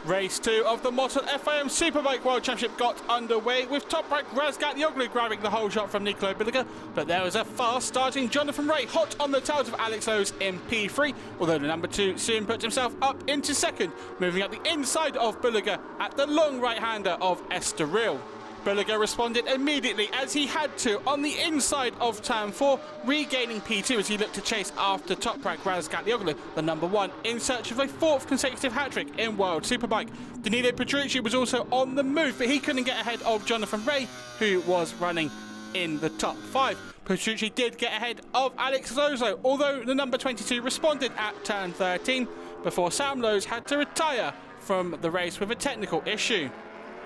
Race 2 of the Motul FIM Superbike World Championship got underway with top rank Razgatlioglu grabbing the whole shot from Nicola Bulega, but there was a fast starting Jonathan Ray hot on the tails of Alex Lowe's in P3, although the number 2 soon put himself up into second, moving up the inside of Bulega at the long right-hander of Estoril. Bulega responded immediately as he had to on the inside of turn 4, regaining P2 as he looked to chase after top rank Razgatlioglu, the number 1, in search of a 4th consecutive hat-trick in World Superbike. Danilo Petrucci was also on the move, but he couldn't get ahead of Jonathan Ray, who was running in the top 5. Petrucci did get ahead of Alex Lowe, although the number 22 responded at turn 13 before Sam Lowe's had to retire from the race with a technical issue.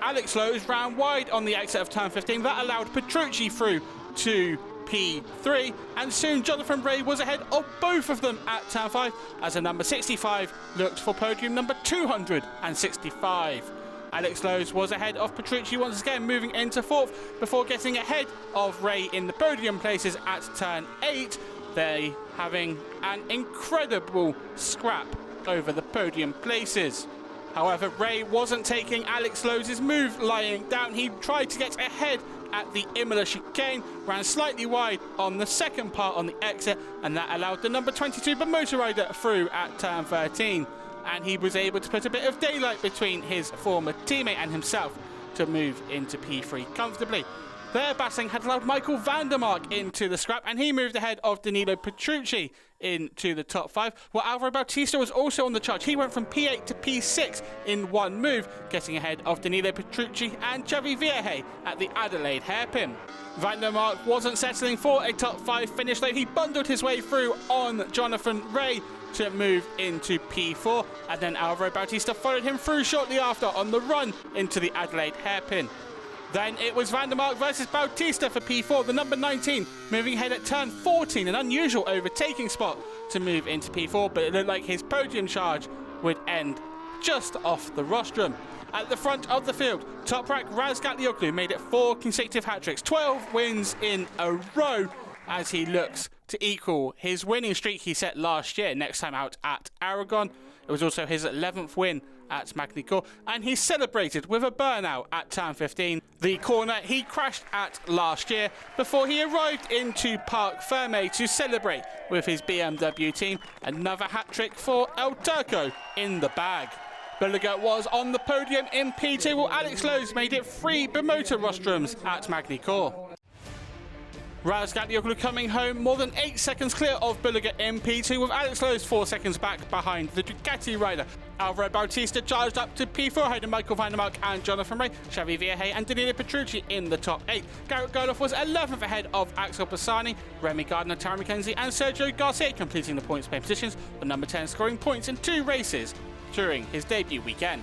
Alex Lowe's ran wide on the exit of turn 15. That allowed Petrucci through to P3, and soon Jonathan Ray was ahead of both of them at turn 5 as a number 65 looked for podium number 265. Alex Lowe's was ahead of Petrucci once again, moving into 4th before getting ahead of Ray in the podium places at turn 8. They having an incredible scrap over the podium places. However, Ray wasn't taking Alex Lowe's move lying down. He tried to get ahead at the Imola chicane, ran slightly wide on the second part on the exit, and that allowed the number 22 Bimota rider through at turn 13. And he was able to put a bit of daylight between his former teammate and himself to move into P3 comfortably. Their battling had allowed Michael van der Mark into the scrap, and he moved ahead of Danilo Petrucci into the top 5, while Alvaro Bautista was also on the charge. He went from P8 to P6 in one move, getting ahead of Danilo Petrucci and Xavi Vierge at the Adelaide hairpin. Van der Mark wasn't settling for a top 5 finish, though. He bundled his way through on Jonathan Ray to move into P4, and then Alvaro Bautista followed him through shortly after on the run into the Adelaide hairpin. Then it was Van der Mark versus Bautista for P4, the number 19 moving ahead at turn 14, an unusual overtaking spot to move into P4, but it looked like his podium charge would end just off the rostrum. At the front of the field, top rank Razgatlioglu made it 4 consecutive hat-tricks, 12 wins in a row as he looks to equal his winning streak he set last year, next time out at Aragon. It was also his 11th win at Magny-Cours, and he celebrated with a burnout at turn 15, the corner he crashed at last year, before he arrived into Parc Ferme to celebrate with his BMW team. Another hat-trick for El Turco in the bag. Bulega was on the podium in P2, while Alex Lowe's made it 3 Bimota rostrums at Magny-Cours. Razgatlioglu coming home more than 8 seconds clear of Bulega in P2, with Alex Lowe's 4 seconds back behind the Ducati rider. Alvaro Bautista charged up to P4 ahead of Michael van der Mark and Jonathan Ray, Xavi Vierge and Danilo Petrucci in the top 8. Garrett Gerloff was 11th ahead of Axel Bassani, Remy Gardner, Tara McKenzie and Sergio Garcia completing the points pay positions, the number 10 scoring points in 2 races during his debut weekend.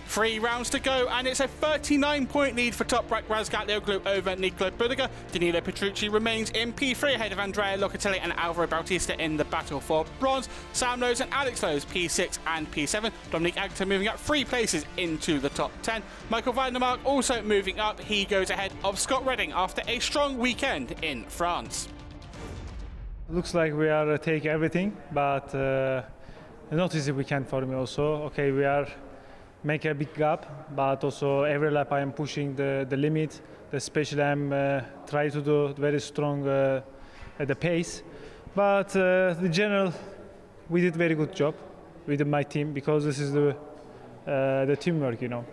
3 rounds to go, and it's a 39-point lead for top rank Razgatlioglu over Nicola Bulega. Danilo Petrucci remains in P3 ahead of Andrea Locatelli and Alvaro Bautista in the battle for bronze. Sam Lowe's and Alex Lowe's P6 and P7. Dominic Agata moving up 3 places into the top 10. Michael van der Mark also moving up. He goes ahead of Scott Redding after a strong weekend in France. Looks like we are take everything, but not easy weekend for me also. Okay, we are make a big gap, but also every lap I am pushing the limit. Especially I'm try to do very strong at the pace. But the general, we did very good job with my team, because this is the teamwork, you know.